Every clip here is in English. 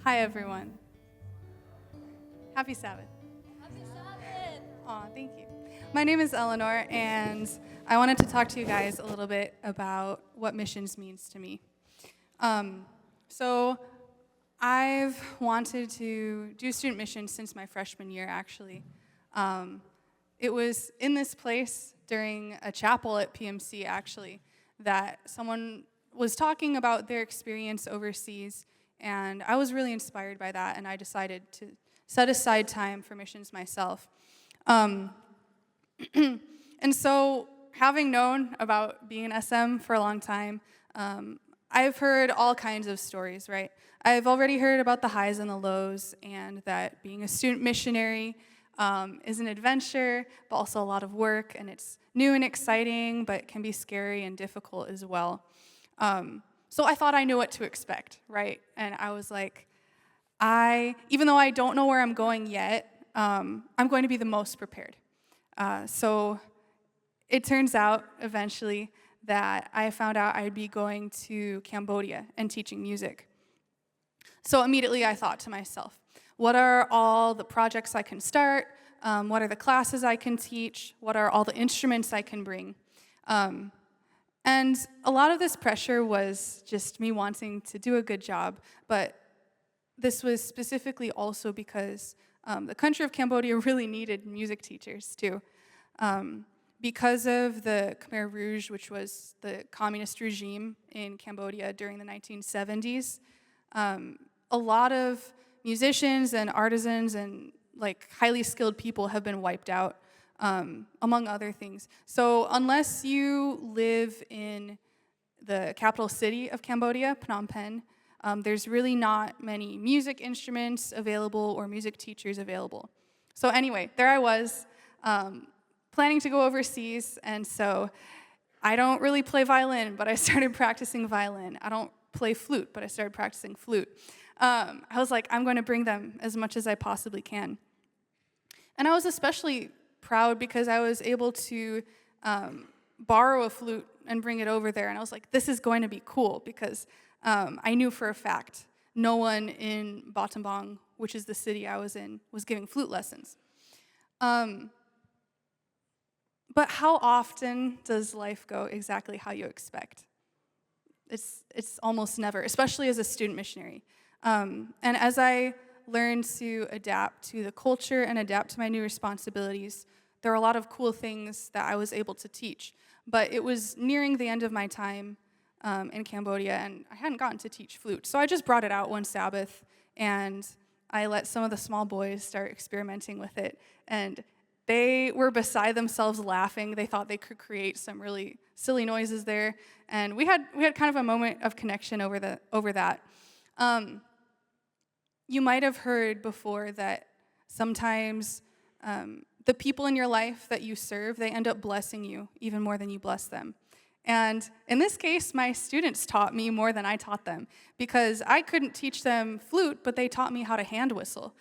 Hi, everyone. Happy Sabbath. Happy Sabbath! Aw, thank you. My name is Eleanor, and I wanted to talk to you guys a little bit about what missions means to me. So I've wanted to do student missions since my freshman year, actually. It was in this place during a chapel at PMC, actually, that someone was talking about their experience overseas, and I was really inspired by that, and I decided to set aside time for missions myself. And so, having known about being an SM for a long time, I've heard all kinds of stories, right? I've already heard about the highs and the lows, and that being a student missionary is an adventure, but also a lot of work, and it's new and exciting, but can be scary and difficult as well. So I thought I knew what to expect, right? And I was like, even though I don't know where I'm going yet, I'm going to be the most prepared. So it turns out eventually that I found out I'd be going to Cambodia and teaching music. So immediately I thought to myself, what are all the projects I can start? What are the classes I can teach? What are all the instruments I can bring? And a lot of this pressure was just me wanting to do a good job, but this was specifically also because the country of Cambodia really needed music teachers too. Because of the Khmer Rouge, which was the communist regime in Cambodia during the 1970s, a lot of musicians and artisans and highly skilled people have been wiped out, among other things. So unless you live in the capital city of Cambodia, Phnom Penh, there's really not many music instruments available or music teachers available. So anyway, there I was, planning to go overseas, and so I don't really play violin, but I started practicing violin. I don't play flute, but I started practicing flute. I was like, I'm going to bring them as much as I possibly can. And I was especially proud because I was able to borrow a flute and bring it over there, and I was like, this is going to be cool because I knew for a fact no one in Battambang, which is the city I was in, was giving flute lessons. But how often does life go exactly how you expect? It's almost never, especially as a student missionary. And as I learned to adapt to the culture and adapt to my new responsibilities, there are a lot of cool things that I was able to teach. But it was nearing the end of my time in Cambodia, and I hadn't gotten to teach flute. So I just brought it out one Sabbath, and I let some of the small boys start experimenting with it. And they were beside themselves laughing. They thought they could create some really silly noises there. And we had kind of a moment of connection over that. You might have heard before that sometimes the people in your life that you serve, they end up blessing you even more than you bless them. And in this case, my students taught me more than I taught them because I couldn't teach them flute, but they taught me how to hand whistle,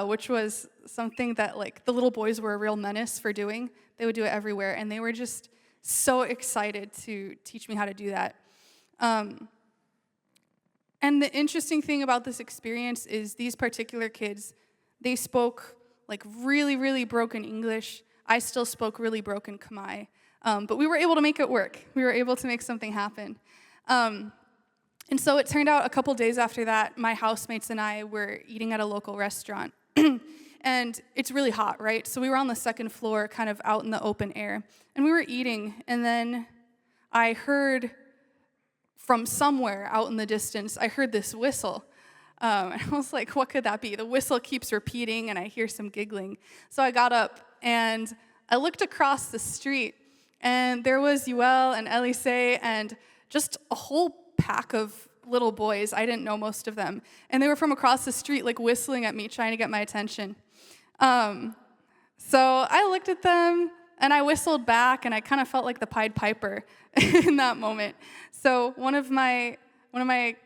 which was something that the little boys were a real menace for doing. They would do it everywhere, and they were just so excited to teach me how to do that. And the interesting thing about this experience is these particular kids, they spoke really, really broken English. I still spoke really broken Khmer. But we were able to make it work. We were able to make something happen. And so it turned out a couple days after that, my housemates and I were eating at a local restaurant. And it's really hot, right? So we were on the second floor, kind of out in the open air. And we were eating, and then I heard from somewhere out in the distance, I heard this whistle. And I was like, what could that be? The whistle keeps repeating, and I hear some giggling. So I got up, and I looked across the street, and there was Yuel and Elise and just a whole pack of little boys. I didn't know most of them. And they were from across the street, whistling at me, trying to get my attention. So I looked at them, and I whistled back, and I kind of felt like the Pied Piper in that moment. So one of my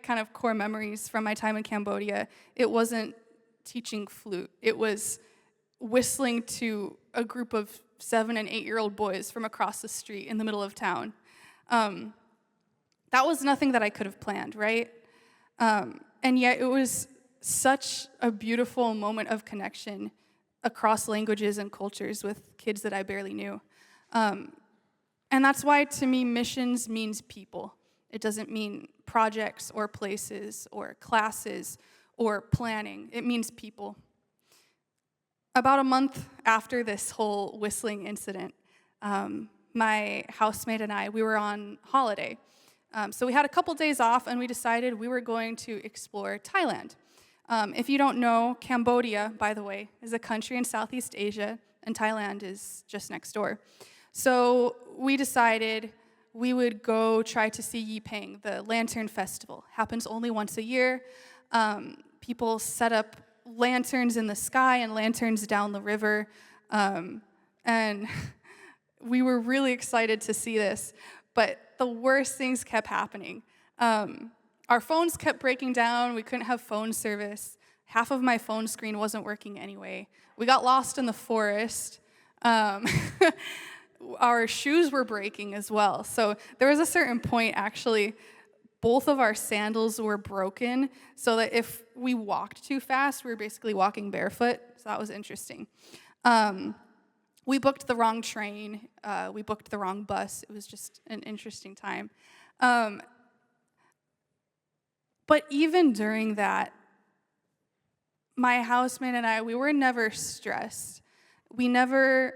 kind of core memories from my time in Cambodia, it wasn't teaching flute. It was whistling to a group of 7- and 8-year-old boys from across the street in the middle of town. That was nothing that I could have planned, right? And yet it was such a beautiful moment of connection across languages and cultures with kids that I barely knew. And that's why, to me, missions means people. It doesn't mean projects or places or classes or planning. It means people. About a month after this whole whistling incident, my housemate and we were on holiday. So we had a couple days off, and we decided we were going to explore Thailand. If you don't know, Cambodia, by the way, is a country in Southeast Asia, and Thailand is just next door. So we decided we would go try to see Yipeng, the Lantern Festival. Happens only once a year. People set up lanterns in the sky and lanterns down the river. And we were really excited to see this. But the worst things kept happening. Our phones kept breaking down. We couldn't have phone service. Half of my phone screen wasn't working anyway. We got lost in the forest. Our shoes were breaking as well. So there was a certain point, actually, both of our sandals were broken, so that if we walked too fast, we were basically walking barefoot. So that was interesting. We booked the wrong train. We booked the wrong bus. It was just an interesting time. But even during that, my housemate and we were never stressed. We never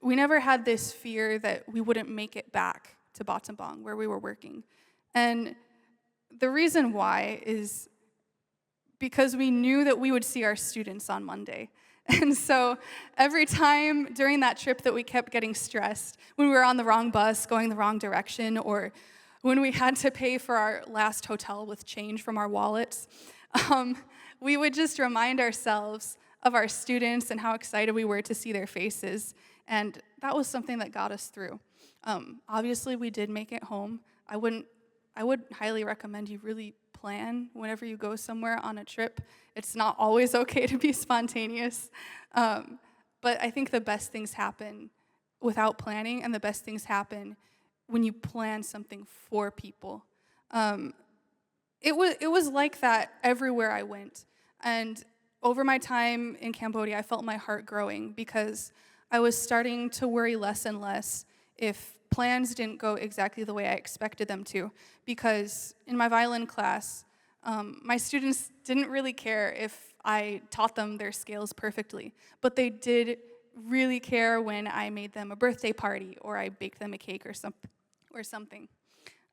had this fear that we wouldn't make it back to Battambang, where we were working. And the reason why is because we knew that we would see our students on Monday. And so every time during that trip that we kept getting stressed, when we were on the wrong bus, going the wrong direction, or when we had to pay for our last hotel with change from our wallets, we would just remind ourselves of our students and how excited we were to see their faces. And that was something that got us through. Obviously, we did make it home. I would highly recommend you really plan whenever you go somewhere on a trip. It's not always okay to be spontaneous. But I think the best things happen without planning, and the best things happen when you plan something for people. It was like that everywhere I went. And over my time in Cambodia, I felt my heart growing because I was starting to worry less and less if plans didn't go exactly the way I expected them to. Because in my violin class, my students didn't really care if I taught them their scales perfectly, but they did really care when I made them a birthday party or I baked them a cake or something.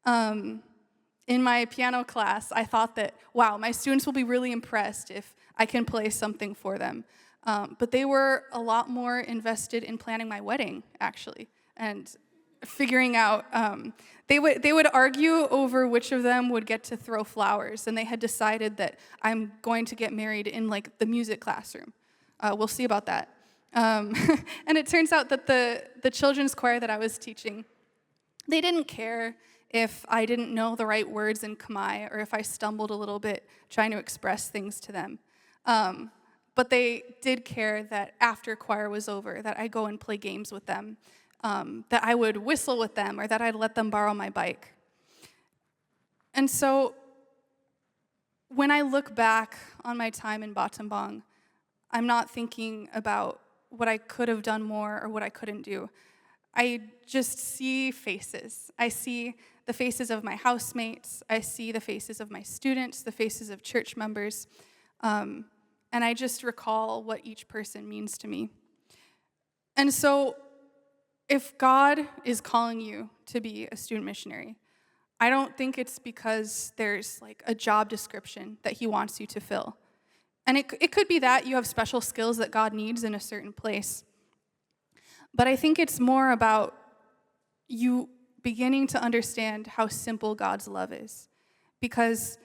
In my piano class, I thought that, wow, my students will be really impressed if I can play something for them. But they were a lot more invested in planning my wedding, actually, and figuring out, they would argue over which of them would get to throw flowers, and they had decided that I'm going to get married in, like, the music classroom. We'll see about that. And it turns out that the children's choir that I was teaching, they didn't care if I didn't know the right words in Khmer or if I stumbled a little bit trying to express things to them. But they did care that after choir was over, that I go and play games with them, that I would whistle with them, or that I'd let them borrow my bike. And so when I look back on my time in Battambang, I'm not thinking about what I could have done more or what I couldn't do. I just see faces. I see the faces of my housemates. I see the faces of my students, the faces of church members. And I just recall what each person means to me. And so if God is calling you to be a student missionary, I don't think it's because there's like a job description that he wants you to fill. And it could be that you have special skills that God needs in a certain place. But I think it's more about you beginning to understand how simple God's love is. Because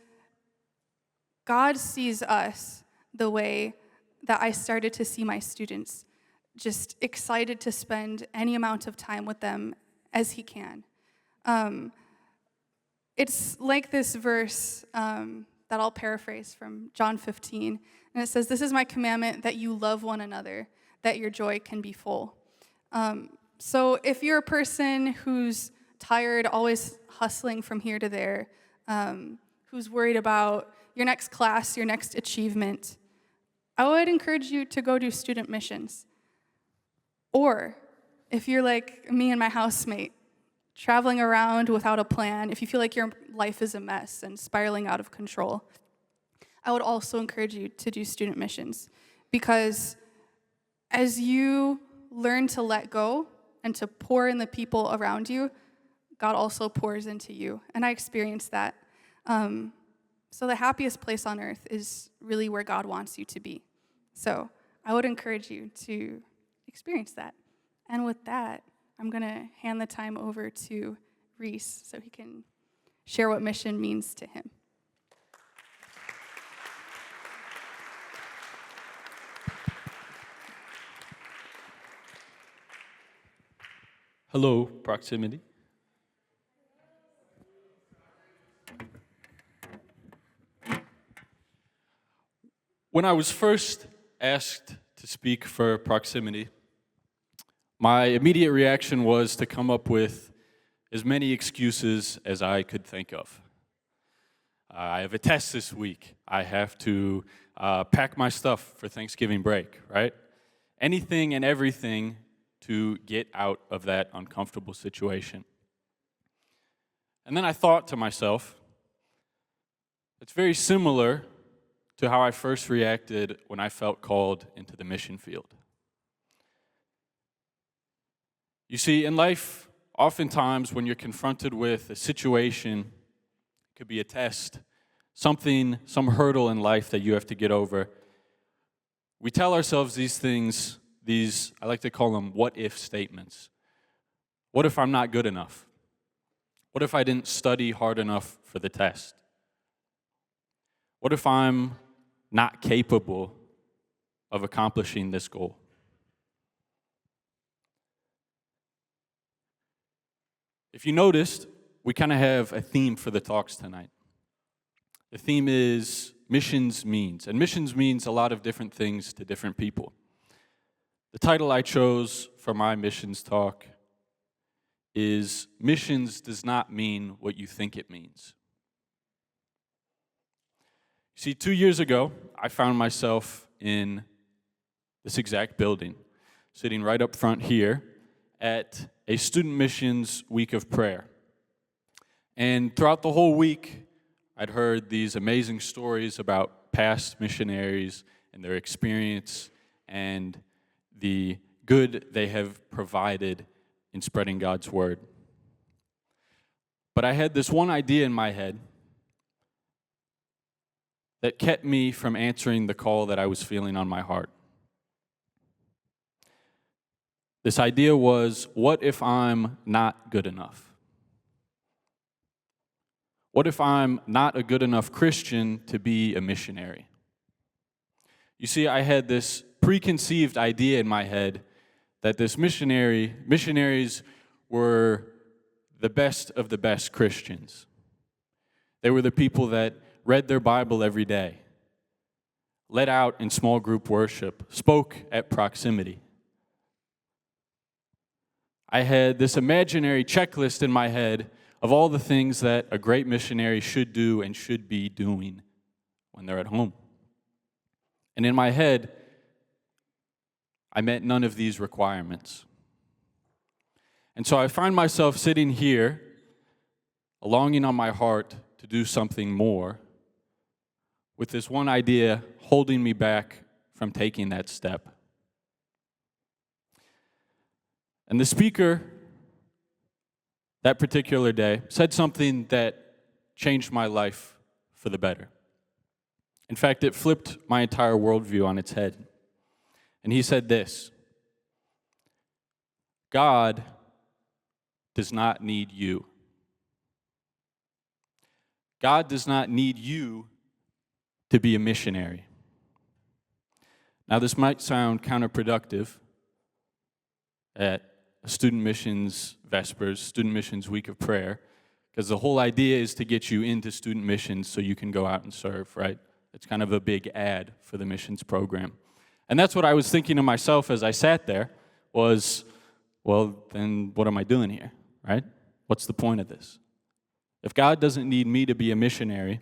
God sees us the way that I started to see my students, just excited to spend any amount of time with them as he can. It's like this verse that I'll paraphrase from John 15, and it says, "This is my commandment, that you love one another, that your joy can be full." So if you're a person who's tired, always hustling from here to there, who's worried about your next class, your next achievement, I would encourage you to go do student missions. Or if you're like me and my housemate, traveling around without a plan, if you feel like your life is a mess and spiraling out of control, I would also encourage you to do student missions. Because as you learn to let go and to pour in the people around you, God also pours into you. And I experienced that. So the happiest place on earth is really where God wants you to be. So I would encourage you to experience that. And with that, I'm going to hand the time over to Reese so he can share what mission means to him. Hello, proximity. When I was first asked to speak for proximity, my immediate reaction was to come up with as many excuses as I could think of. I have a test this week. I have to pack my stuff for Thanksgiving break, right? Anything and everything to get out of that uncomfortable situation. And then I thought to myself, it's very similar to how I first reacted when I felt called into the mission field. You see, in life, oftentimes when you're confronted with a situation, it could be a test, some hurdle in life that you have to get over, we tell ourselves these things, I like to call them what-if statements. What if I'm not good enough? What if I didn't study hard enough for the test? What if I'm not capable of accomplishing this goal? If you noticed, we kind of have a theme for the talks tonight. The theme is missions means, and missions means a lot of different things to different people. The title I chose for my missions talk is Missions Does Not Mean What You Think It Means. See, 2 years ago, I found myself in this exact building, sitting right up front here at a student missions week of prayer. And throughout the whole week, I'd heard these amazing stories about past missionaries and their experience and the good they have provided in spreading God's word. But I had this one idea in my head that kept me from answering the call that I was feeling on my heart. This idea was, what if I'm not good enough? What if I'm not a good enough Christian to be a missionary? You see, I had this preconceived idea in my head that missionaries were the best of the best Christians. They were the people that read their Bible every day, led out in small group worship, spoke at proximity. I had this imaginary checklist in my head of all the things that a great missionary should do and should be doing when they're at home. And in my head, I met none of these requirements. And so I find myself sitting here, a longing on my heart to do something more, with this one idea holding me back from taking that step. And the speaker that particular day said something that changed my life for the better. In fact, it flipped my entire worldview on its head. And he said this: God does not need you. God does not need you to be a missionary. Now, this might sound counterproductive at a student missions Vespers, student missions week of prayer, because the whole idea is to get you into student missions so you can go out and serve, right? It's kind of a big ad for the missions program. And that's what I was thinking to myself as I sat there was, well, then what am I doing here, right? What's the point of this? If God doesn't need me to be a missionary,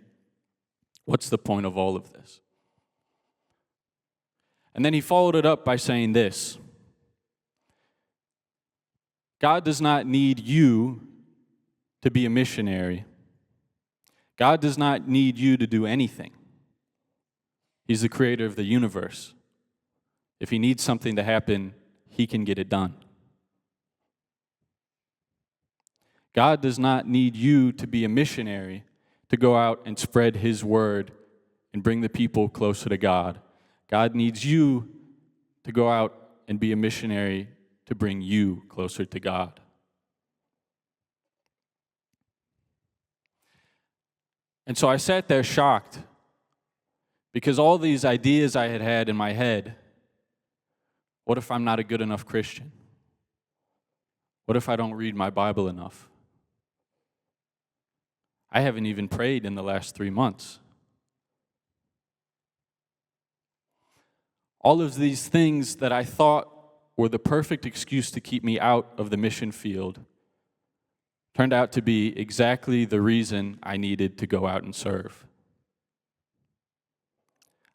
What's the point of all of this? And then he followed it up by saying this: God does not need you to be a missionary. God does not need you to do anything. He's the creator of the universe. If he needs something to happen, he can get it done. God does not need you to be a missionary to go out and spread his word and bring the people closer to God. God needs you to go out and be a missionary to bring you closer to God. And so I sat there shocked because all these ideas I had in my head, what if I'm not a good enough Christian? What if I don't read my Bible enough? I haven't even prayed in the last 3 months. All of these things that I thought were the perfect excuse to keep me out of the mission field turned out to be exactly the reason I needed to go out and serve.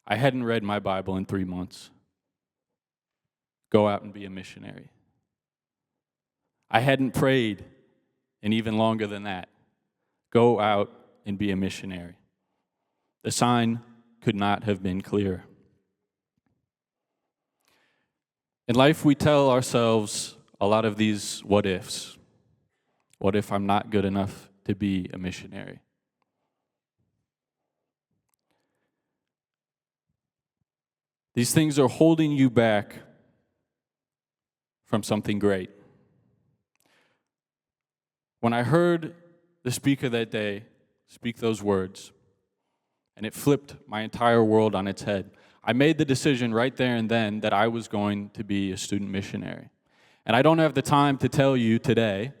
I hadn't read my Bible in 3 months. Go out and be a missionary. I hadn't prayed in even longer than that. Go out and be a missionary. The sign could not have been clearer. In life, we tell ourselves a lot of these what ifs. What if I'm not good enough to be a missionary? These things are holding you back from something great. When I heard the speaker that day speak those words, and it flipped my entire world on its head, I made the decision right there and then that I was going to be a student missionary. And I don't have the time to tell you today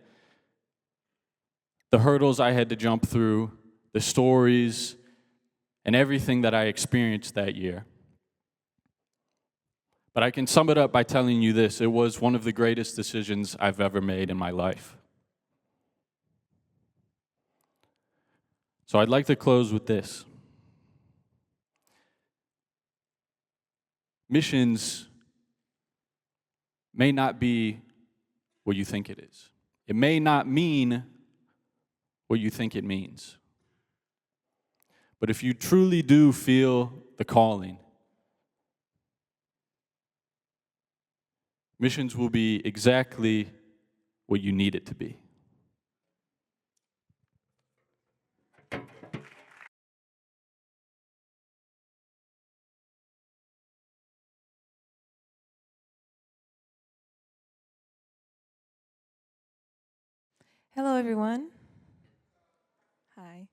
the hurdles I had to jump through, the stories, and everything that I experienced that year. But I can sum it up by telling you this: it was one of the greatest decisions I've ever made in my life. So I'd like to close with this. Missions may not be what you think it is. It may not mean what you think it means. But if you truly do feel the calling, missions will be exactly what you need it to be. Hello, everyone. Hi.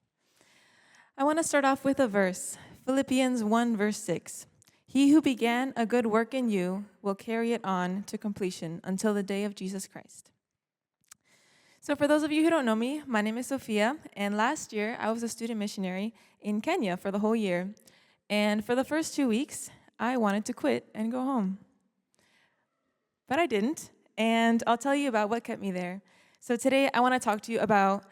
I want to start off with a verse, Philippians 1, verse 6. He who began a good work in you will carry it on to completion until the day of Jesus Christ. So for those of you who don't know me, my name is Sophia, and last year I was a student missionary in Kenya for the whole year. And for the first 2 weeks, I wanted to quit and go home. But I didn't, and I'll tell you about what kept me there. So today I want to talk to you about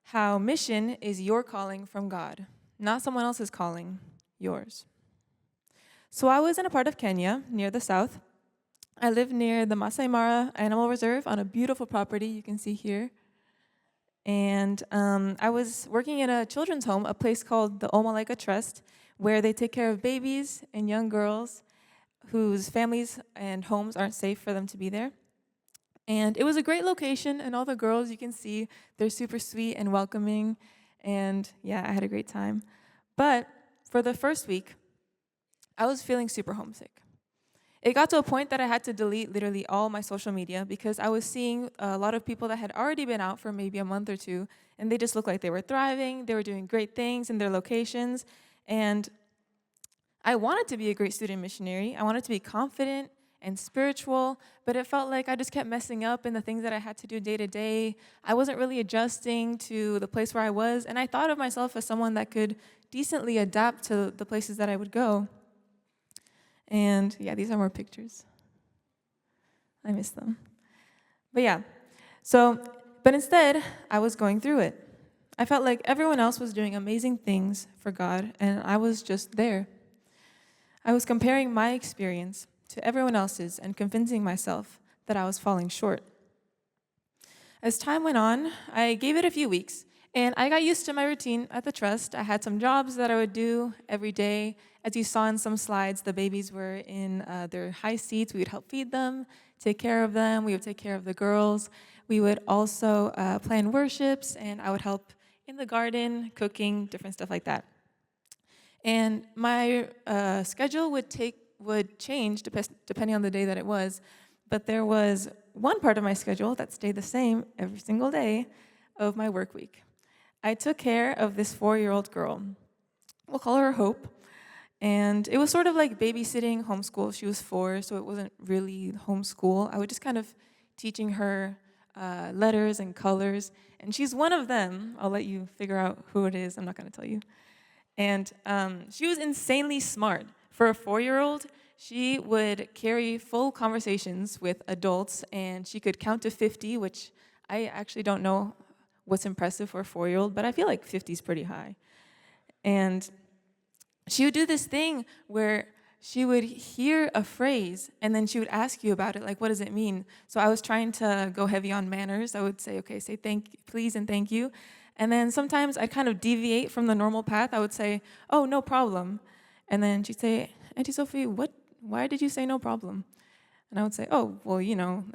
how mission is your calling from God, not someone else's calling, yours. So I was in a part of Kenya near the south. I lived near the Masai Mara Animal Reserve on a beautiful property you can see here. And I was working in a children's home, a place called the Omalaika Trust, where they take care of babies and young girls whose families and homes aren't safe for them to be there. And it was a great location, and all the girls, you can see, they're super sweet and welcoming, and yeah, I had a great time. But for the first week, I was feeling super homesick. It got to a point that I had to delete literally all my social media because I was seeing a lot of people that had already been out for maybe a month or two, and they just looked like they were thriving, they were doing great things in their locations, and I wanted to be a great student missionary. I wanted to be confident and spiritual, but it felt like I just kept messing up in the things that I had to do day to day. I wasn't really adjusting to the place where I was, and I thought of myself as someone that could decently adapt to the places that I would go. And yeah, these are more pictures. I miss them. But yeah, but instead, I was going through it. I felt like everyone else was doing amazing things for God, and I was just there. I was comparing my experience to everyone else's and convincing myself that I was falling short. As time went on, I gave it a few weeks, and I got used to my routine at the trust. I had some jobs that I would do every day. As you saw in some slides, the babies were in their high seats. We would help feed them, take care of them. We would take care of the girls. We would also plan worships, and I would help in the garden, cooking, different stuff like that. And my schedule would change depending on the day that it was, but there was one part of my schedule that stayed the same every single day of my work week. I took care of this 4-year-old girl. We'll call her Hope. And it was sort of like babysitting homeschool. She was 4, so it wasn't really homeschool. I was just kind of teaching her letters and colors. And she's one of them. I'll let you figure out who it is. I'm not going to tell you. And she was insanely smart. For a 4-year-old, she would carry full conversations with adults, and she could count to 50, which I actually don't know what's impressive for a 4-year-old, but I feel like 50 is pretty high. And she would do this thing where she would hear a phrase, and then she would ask you about it, like, what does it mean? So I was trying to go heavy on manners. I would say, okay, say please and thank you. And then sometimes I'd kind of deviate from the normal path. I would say, oh, no problem. And then she'd say, Auntie Sophie, why did you say no problem? And I would say, oh, well,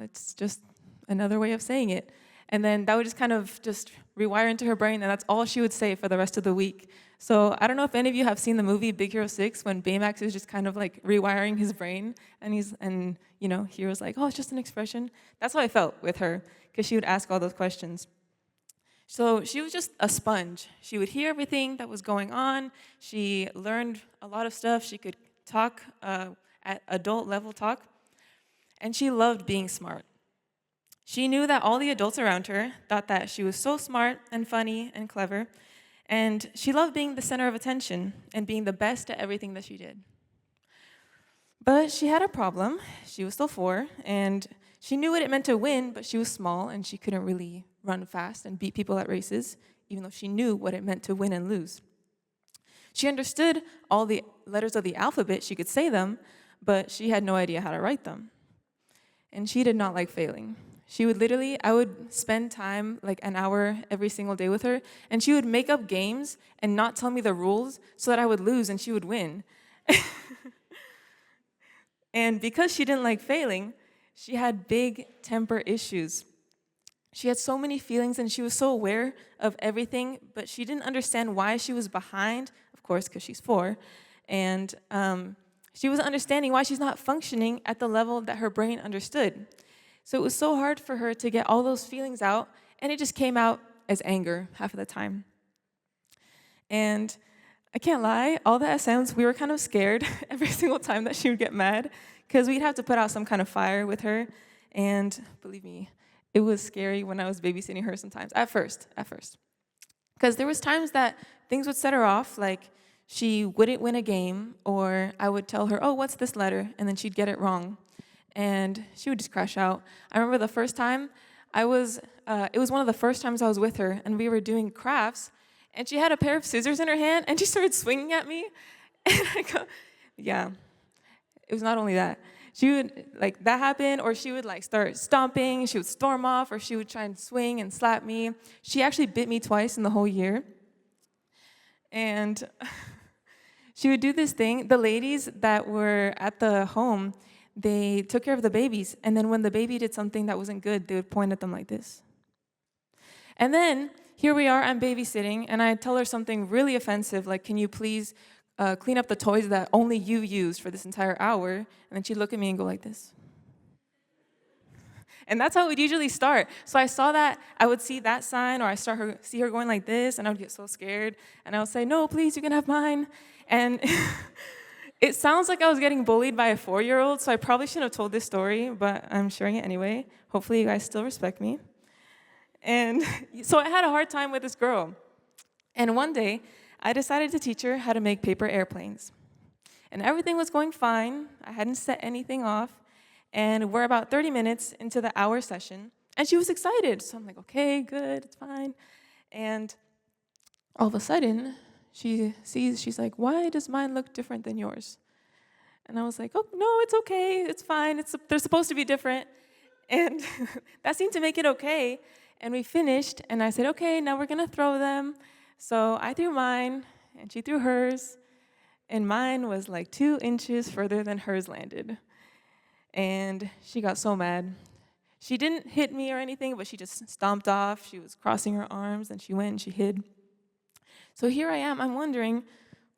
it's just another way of saying it. And then that would just kind of just rewire into her brain, and that's all she would say for the rest of the week. So I don't know if any of you have seen the movie Big Hero 6 when Baymax is just kind of like rewiring his brain, and Hero's like, oh, it's just an expression. That's how I felt with her, because she would ask all those questions. So she was just a sponge. She would hear everything that was going on. She learned a lot of stuff. She could talk at adult level talk, and she loved being smart. She knew that all the adults around her thought that she was so smart and funny and clever, and she loved being the center of attention and being the best at everything that she did. But she had a problem. She was still 4, and she knew what it meant to win, but she was small, and she couldn't really run fast and beat people at races, even though she knew what it meant to win and lose. She understood all the letters of the alphabet. She could say them, but she had no idea how to write them. And she did not like failing. I would spend time, like an hour every single day with her, and she would make up games and not tell me the rules so that I would lose and she would win. And because she didn't like failing, she had big temper issues. She had so many feelings, and she was so aware of everything, but she didn't understand why she was behind, of course, because she's 4, and she wasn't understanding why she's not functioning at the level that her brain understood. So it was so hard for her to get all those feelings out, and it just came out as anger half of the time. And I can't lie, all the SMs, we were kind of scared every single time that she would get mad, because we'd have to put out some kind of fire with her, and believe me, it was scary when I was babysitting her sometimes, at first. Because there was times that things would set her off, like she wouldn't win a game, or I would tell her, oh, what's this letter? And then she'd get it wrong. And she would just crash out. I remember the first time, it was one of the first times I was with her, and we were doing crafts, and she had a pair of scissors in her hand, and she started swinging at me. And I go, yeah, it was not only that. She would, that happened, or she would, start stomping, she would storm off, or she would try and swing and slap me. She actually bit me twice in the whole year. And she would do this thing. The ladies that were at the home, they took care of the babies, and then when the baby did something that wasn't good, they would point at them like this. And then, here we are, I'm babysitting, and I tell her something really offensive, like, can you please clean up the toys that only you used for this entire hour? And then she'd look at me and go like this. And that's how it would usually start. So I saw that, I would see that sign, or I see her going like this, and I would get so scared, and I would say, no, please, you can have mine. And it sounds like I was getting bullied by a 4-year-old, so I probably shouldn't have told this story, but I'm sharing it anyway. Hopefully you guys still respect me. And so I had a hard time with this girl. And one day, I decided to teach her how to make paper airplanes. And everything was going fine. I hadn't set anything off. And we're about 30 minutes into the hour session, and she was excited. So I'm like, okay, good, it's fine. And all of a sudden, she's like, why does mine look different than yours? And I was like, oh, no, it's okay. It's fine. They're supposed to be different. And that seemed to make it okay. And we finished, and I said, okay, now we're going to throw them. So I threw mine, and she threw hers, and mine was like 2 inches further than hers landed. And she got so mad. She didn't hit me or anything, but she just stomped off. She was crossing her arms, and she went and she hid. So here I am. I'm wondering,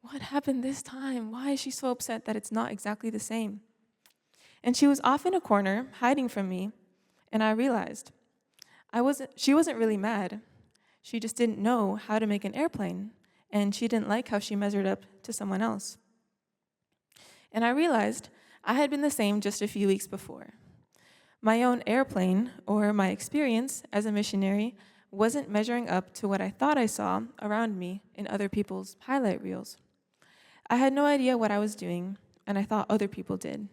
what happened this time? Why is she so upset that it's not exactly the same? And she was off in a corner, hiding from me, and I realized she wasn't really mad. She just didn't know how to make an airplane, and she didn't like how she measured up to someone else. And I realized I had been the same just a few weeks before. My own airplane, or my experience as a missionary, wasn't measuring up to what I thought I saw around me in other people's highlight reels. I had no idea what I was doing, and I thought other people did.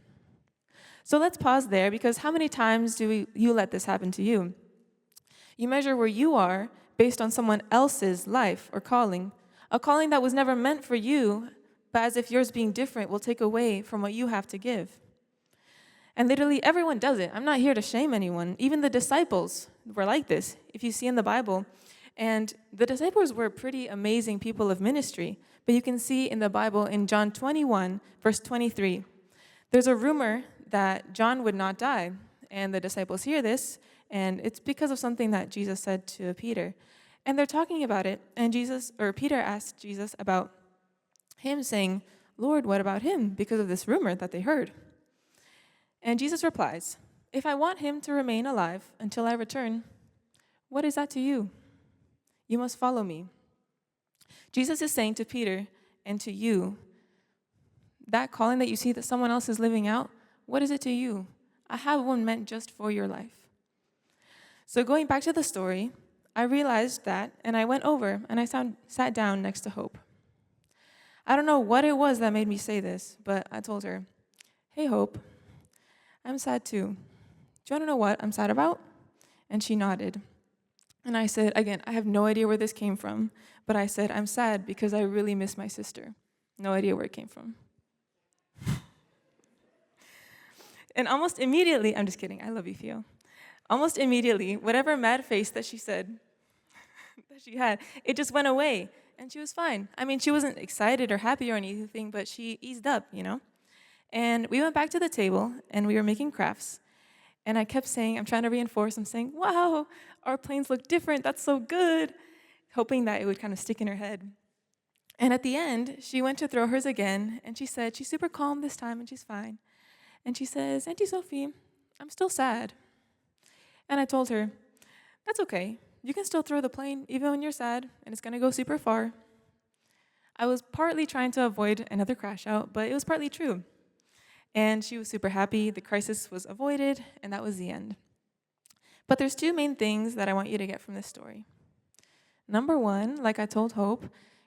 So let's pause there, because how many times do you let this happen to you? You measure where you are based on someone else's life or calling, a calling that was never meant for you, but as if yours being different will take away from what you have to give. And literally everyone does it. I'm not here to shame anyone. Even the disciples were like this, if you see in the Bible. And the disciples were pretty amazing people of ministry. But you can see in the Bible in John 21, verse 23, there's a rumor that John would not die. And the disciples hear this, and it's because of something that Jesus said to Peter. And they're talking about it, and Peter asked Jesus about him, saying, Lord, what about him? Because of this rumor that they heard. And Jesus replies, if I want him to remain alive until I return, what is that to you? You must follow me. Jesus is saying to Peter and to you, that calling that you see that someone else is living out, what is it to you? I have one meant just for your life. So going back to the story, I realized that, and I went over and I sat down next to Hope. I don't know what it was that made me say this, but I told her, hey, Hope, I'm sad too. Do you want to know what I'm sad about? And she nodded. And I said, again, I have no idea where this came from, but I said, I'm sad because I really miss my sister. No idea where it came from. And almost immediately, I'm just kidding, I love you, Theo. Almost immediately, whatever mad face that she said, that she had, it just went away, and she was fine. I mean, she wasn't excited or happy or anything, but she eased up, And we went back to the table, and we were making crafts. And I kept saying, I'm trying to reinforce, I'm saying, wow, our planes look different, that's so good, hoping that it would kind of stick in her head. And at the end, she went to throw hers again, and she said, she's super calm this time, and she's fine. And she says, Auntie Sophie, I'm still sad. And I told her, that's okay. You can still throw the plane even when you're sad, and it's going to go super far. I was partly trying to avoid another crash out, but it was partly true. And she was super happy. The crisis was avoided, and that was the end. But there's 2 main things that I want you to get from this story. Number 1, like I told Hope,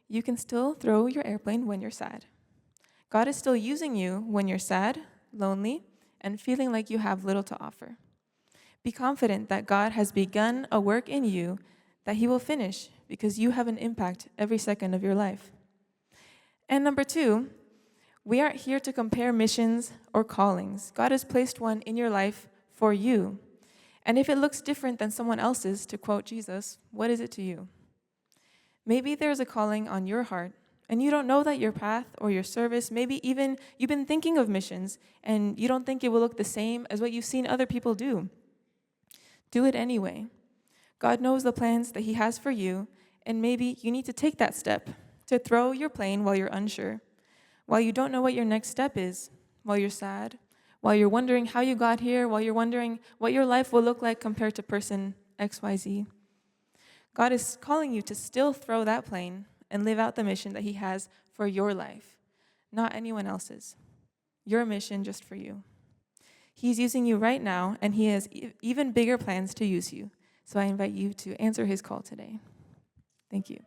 you can still throw your airplane when you're sad. God is still using you when you're sad, lonely, and feeling like you have little to offer. Be confident that God has begun a work in you that he will finish because you have an impact every second of your life. And number 2, we aren't here to compare missions or callings. God has placed one in your life for you. And if it looks different than someone else's, to quote Jesus, what is it to you? Maybe there's a calling on your heart, and you don't know that your path or your service, maybe even you've been thinking of missions, and you don't think it will look the same as what you've seen other people do. Do it anyway. God knows the plans that he has for you, and maybe you need to take that step to throw your plane while you're unsure, while you don't know what your next step is, while you're sad, while you're wondering how you got here, while you're wondering what your life will look like compared to person XYZ. God is calling you to still throw that plane and live out the mission that he has for your life, not anyone else's. Your mission just for you. He's using you right now, and he has even bigger plans to use you. So I invite you to answer his call today. Thank you.